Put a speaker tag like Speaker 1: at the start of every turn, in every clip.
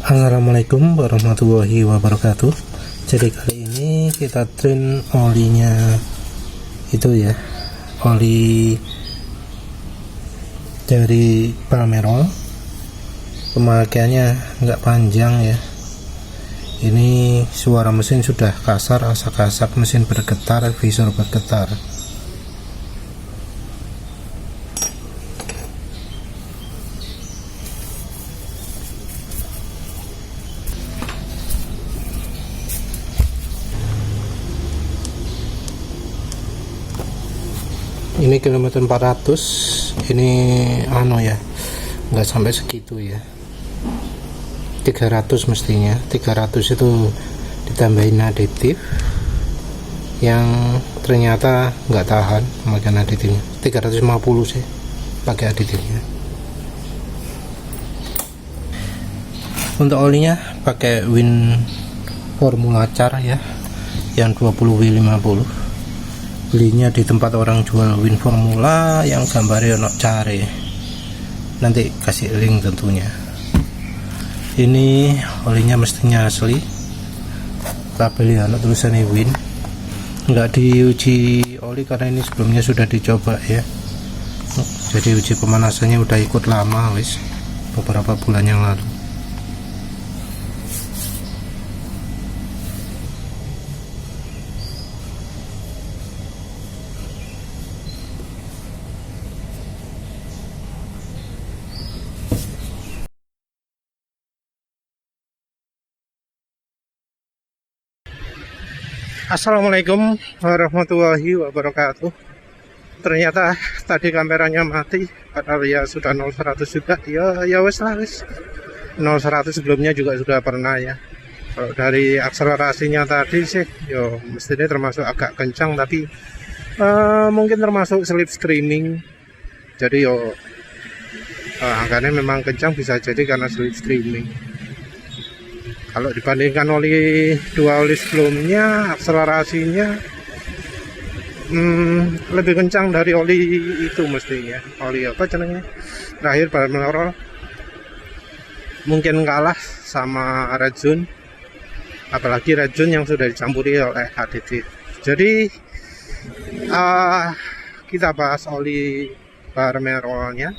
Speaker 1: Assalamualaikum warahmatullahi wabarakatuh. Jadi kali ini kita trim olinya itu ya, oli dari Balmerol. Pemakaiannya nggak panjang ya. Ini suara mesin sudah kasar, asak-asak mesin bergetar, visor bergetar. Ini kilometer 400, ini ya, nggak sampai segitu ya, 300 mestinya. 300 itu ditambahin aditif yang ternyata nggak tahan pemakaian aditifnya. 350 sih pakai aditifnya. Untuk olinya pakai Win Formula Char ya, yang 20W50. Belinya di tempat orang jual Win Formula yang gambarnya ono care. Nanti kasih link tentunya. Ini olinya mestinya asli. Labelnya ono tulisannya Win. Enggak diuji oli karena ini sebelumnya sudah dicoba ya. Jadi uji pemanasannya udah ikut lama wis, beberapa bulan yang lalu. Assalamualaikum warahmatullahi wabarakatuh. Ternyata tadi kameranya mati, padahal ya sudah 0-100 juga. Ya wes lah wes. 0-100 sebelumnya juga sudah pernah ya. Kalau dari akselerasinya tadi sih, yo mestinya termasuk agak kencang, tapi mungkin termasuk slip streaming. Jadi angkanya memang kencang, bisa jadi karena slip streaming. Kalau dibandingkan dua oli sebelumnya, akselerasinya lebih kencang dari oli itu mestinya. Oli apa cenanya? Terakhir Balmerol mungkin kalah sama Red Zone, apalagi Red Zone yang sudah dicampuri oleh aditif. Jadi kita bahas oli Balmerolnya.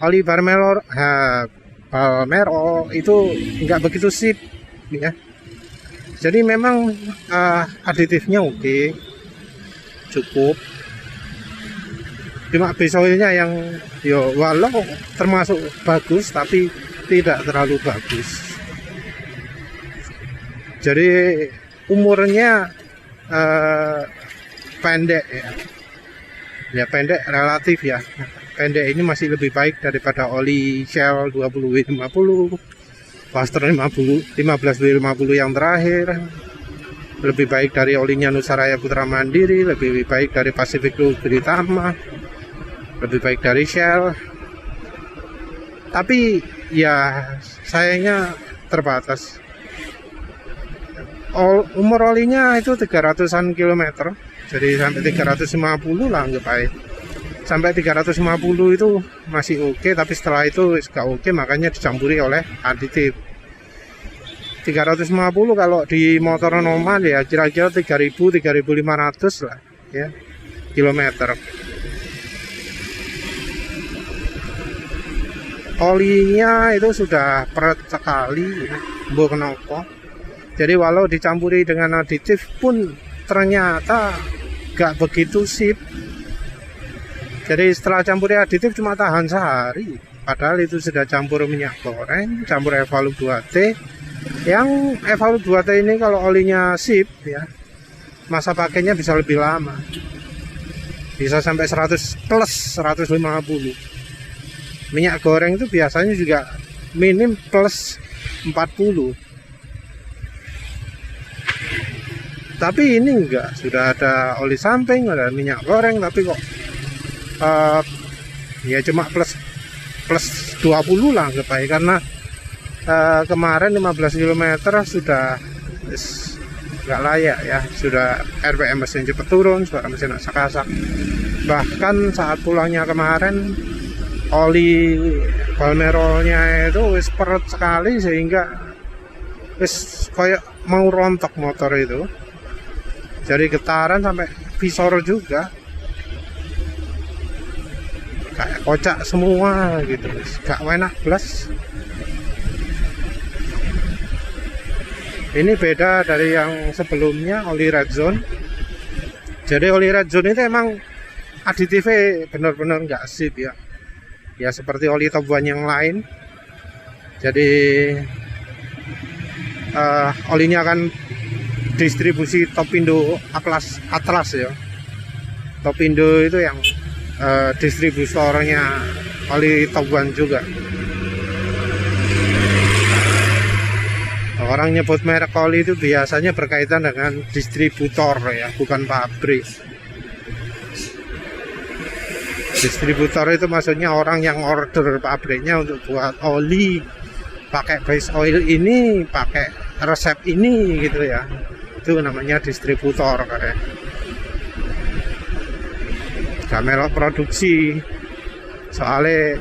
Speaker 1: Oli Balmerol itu nggak begitu sip ya. Jadi memang aditifnya oke, cukup. Cuma base oilnya yang walau termasuk bagus tapi tidak terlalu bagus. Jadi umurnya pendek ya, pendek relatif ya. Pendek ini masih lebih baik daripada oli Shell 20W50, Faster 15W50 yang terakhir. Lebih baik dari olinya Nusaraya Putra Mandiri, lebih baik dari Pacific Gritama, lebih baik dari Shell. Tapi ya sayangnya terbatas. Umur olinya itu 300-an kilometer, jadi sampai 350 lah anggap aja. Sampai 350 itu masih oke, tapi setelah itu gak oke, makanya dicampuri oleh aditif. 350 kalau di motor normal ya kira-kira 3.000-3.500 lah ya kilometer. Olinya itu sudah peret sekali mbok kenapa. Jadi walau dicampuri dengan aditif pun ternyata gak begitu sip. Jadi setelah campur aditif cuma tahan sehari, padahal itu sudah campur minyak goreng, campur Evaluate 2T. Yang Evaluate 2T ini kalau olinya sip ya, masa pakainya bisa lebih lama, bisa sampai 100 plus 150. Minyak goreng itu biasanya juga minim plus 40. Tapi ini enggak, sudah ada oli samping, ada minyak goreng, tapi kok ya cuma plus 20 lah karena kemarin 15 km sudah nggak layak ya, sudah RPM mesin cepat turun, suara mesin asak-asak. Bahkan saat pulangnya kemarin oli balmerolnya itu wis perut sekali sehingga wis kayak mau rontok motor itu. Jadi getaran sampai visor juga kayak kocak semua gitu, gak enak plus. Ini beda dari yang sebelumnya oli red zone. Jadi oli red zone itu emang aditifnya benar-benar nggak sip ya. Ya seperti oli top one yang lain. Jadi olinya kan distribusi Topindo Atlas ya. Topindo itu yang distributornya oli top one juga. Orang nyebut merek oli itu biasanya berkaitan dengan distributor ya, bukan pabrik. Distributor itu maksudnya orang yang order pabriknya untuk buat oli, pakai base oil ini, pakai resep ini gitu ya. Itu namanya distributor kayak. Gak melok produksi. Soalnya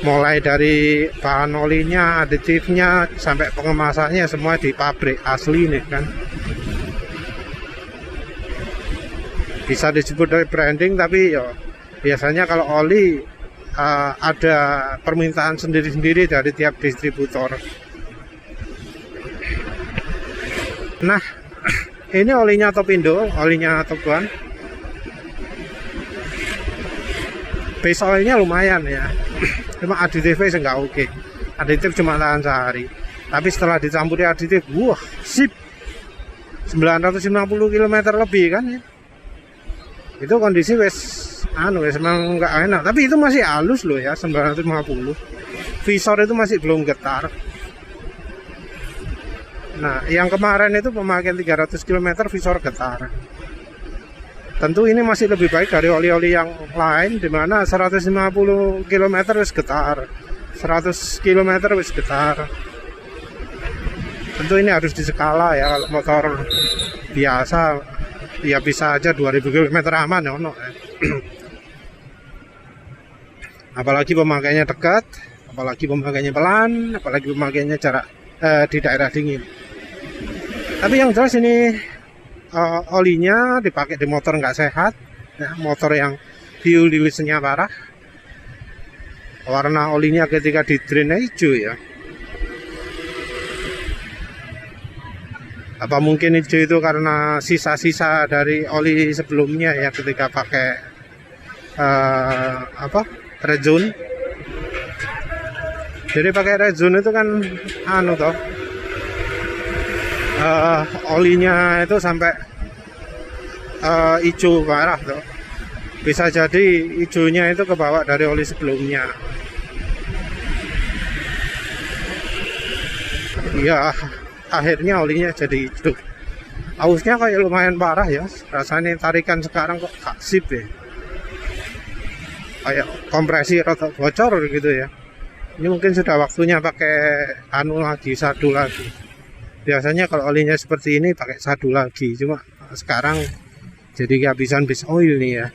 Speaker 1: mulai dari bahan olinya, aditifnya, sampai pengemasannya semua di pabrik asli nih kan. Bisa disebut dari branding, tapi ya biasanya kalau oli ada permintaan sendiri-sendiri dari tiap distributor. Nah, ini olinya Topindo, olinya Top One. Base oilnya lumayan ya, cuma aditifnya nggak oke. Aditif cuma tahan sehari, tapi setelah dicampuri aditif, wah sip, 950 km lebih kan ya. Itu kondisi wes emang nggak enak, tapi itu masih halus loh ya, 950. Visor itu masih belum getar. Nah, yang kemarin itu pemakaian 300 km visor getar. Tentu ini masih lebih baik dari oli-oli yang lain, dimana 150 km wis getar, 100 km wis getar. Tentu ini harus diskala ya. Kalau motor biasa ya bisa aja 2000 km aman ya, no. Apalagi pemakaiannya dekat, apalagi pemakaiannya pelan, apalagi pemakaiannya jarak di daerah dingin. Tapi yang jelas ini olinya dipakai di motor nggak sehat ya, motor yang fuel release-nya parah. Warna olinya ketika di drain hijau ya. Apa mungkin hijau itu karena sisa-sisa dari oli sebelumnya ya, ketika pakai red zone. Jadi pakai red zone itu kan olinya itu sampai hijau parah tuh. Bisa jadi hijaunya itu kebawa dari oli sebelumnya. Ya akhirnya olinya jadi hijau. Ausnya kayak lumayan parah ya. Rasanya tarikan sekarang kok gak sip ya. Kayak kompresi rotor bocor gitu ya. Ini mungkin sudah waktunya pakai sadu lagi. Biasanya kalau olinya seperti ini pakai sadu lagi, cuma sekarang jadi kehabisan base oil nih ya.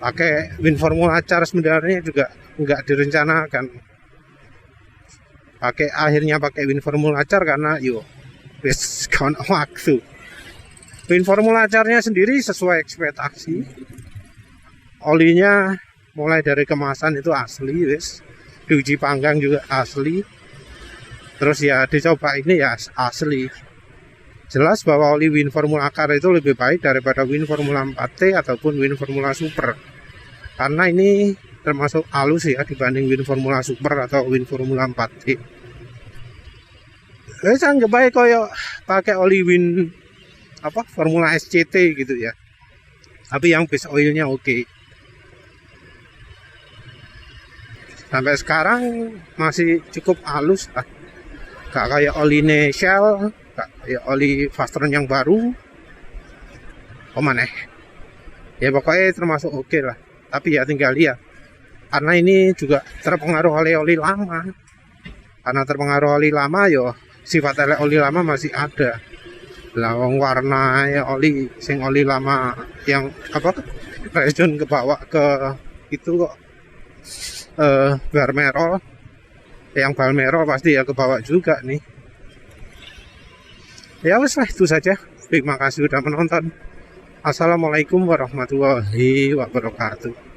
Speaker 1: Pakai win formula charge sebenarnya juga nggak direncanakan. Akhirnya pakai win formula charge karena wis kawan waktu. Win formula charge-nya sendiri sesuai ekspektasi. Olinya mulai dari kemasan itu asli, wis. Diuji panggang juga asli. Terus ya dicoba ini ya asli. Jelas bahwa oli Win Formula Car itu lebih baik daripada Win Formula 4T ataupun Win Formula Super. Karena ini termasuk halus ya dibanding Win Formula Super atau Win Formula 4T. Saya anggap baik koyo pakai oli Win Formula SCT gitu ya. Tapi yang base oilnya oke. Sampai sekarang masih cukup halus lah. Gak kayak oli Shell, gak kayak oli Fasteron yang baru. Ya pokoknya termasuk oke lah. Tapi ya tinggal lihat. Karena ini juga terpengaruh oleh oli lama. Karena terpengaruh oli lama sifat oli lama masih ada. Lawang warna ya oli lama yang region kebawa ke itu kok Balmero. Yang Balmero pasti ya kebawa juga nih. Ya wes lah, itu saja. Terima kasih sudah menonton. Assalamualaikum warahmatullahi wabarakatuh.